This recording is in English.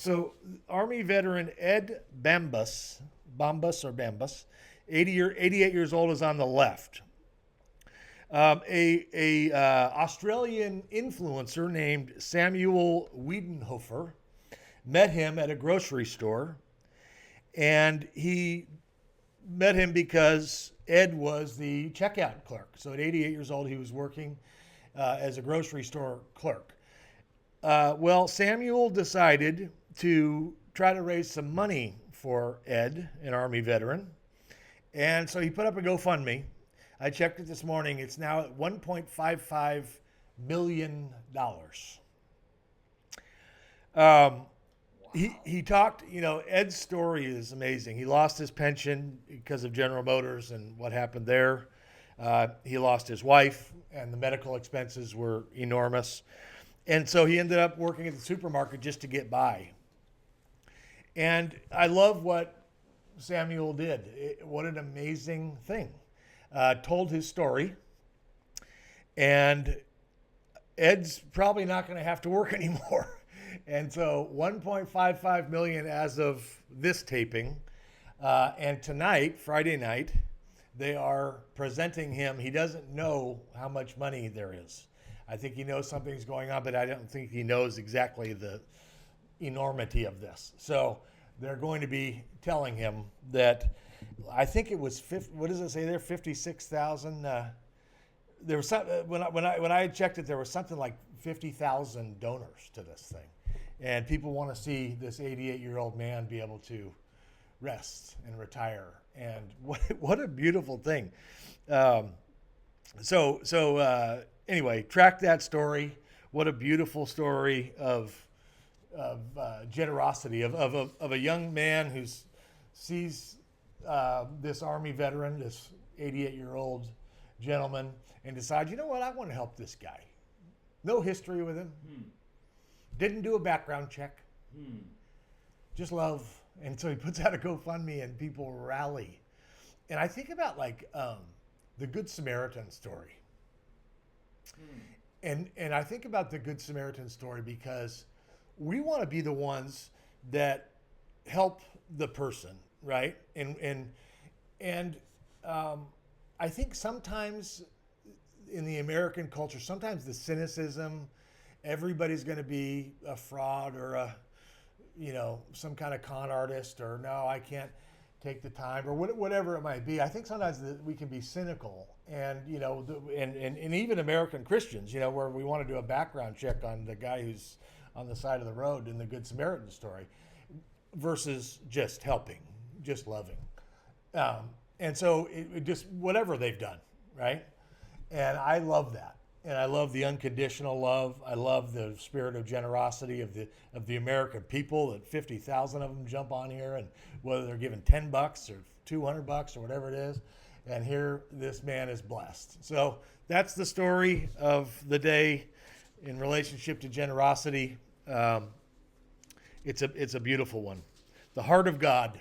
So, Army veteran Ed Bambas, 88 years old, is on the left. A Australian influencer named Samuel Wiedenhofer met him at a grocery store, and he met him because Ed was the checkout clerk. So at 88 years old, he was working as a grocery store clerk. Well, Samuel decided to try to raise some money for Ed, an Army veteran. And so he put up a GoFundMe. I checked it this morning. It's now at $1.55 million. He talked, Ed's story is amazing. He lost his pension because of General Motors and what happened there. He lost his wife, and the medical expenses were enormous. And so he ended up working at the supermarket just to get by. And I love what Samuel did. What an amazing thing. Told his story. And Ed's probably not going to have to work anymore. And so 1.55 million as of this taping. And tonight, Friday night, they are presenting him. He doesn't know how much money there is. I think he knows something's going on, but I don't think he knows exactly the enormity of this. So they're going to be telling him that, I think it was, what does it say there, 56,000? There was some, when I checked it, there was something like 50,000 donors to this thing. And people want to see this 88-year-old man be able to rest and retire. And what a beautiful thing. Anyway, track that story. What a beautiful story of generosity of a young man who sees this Army veteran, this 88-year-old gentleman, and decides, you know what, I want to help this guy. No history with him. Didn't do a background check. Just love. And so he puts out a GoFundMe and people rally. And I think about the Good Samaritan story. And I think about the Good Samaritan story because we want to be the ones that help the person, right? And I think sometimes in the American culture, sometimes the cynicism, everybody's going to be a fraud or some kind of con artist, or no, I can't take the time, or whatever it might be. I think sometimes we can be cynical, and and even American Christians, where we want to do a background check on the guy who's on the side of the road in the Good Samaritan story, versus just helping, just loving, and so it just whatever they've done, right? And I love that. And I love the unconditional love. I love the spirit of generosity of the American people, that 50,000 of them jump on here, and whether they're given $10 or $200 or whatever it is. And here this man is blessed. So that's the story of the day in relationship to generosity. It's a beautiful one. The heart of God.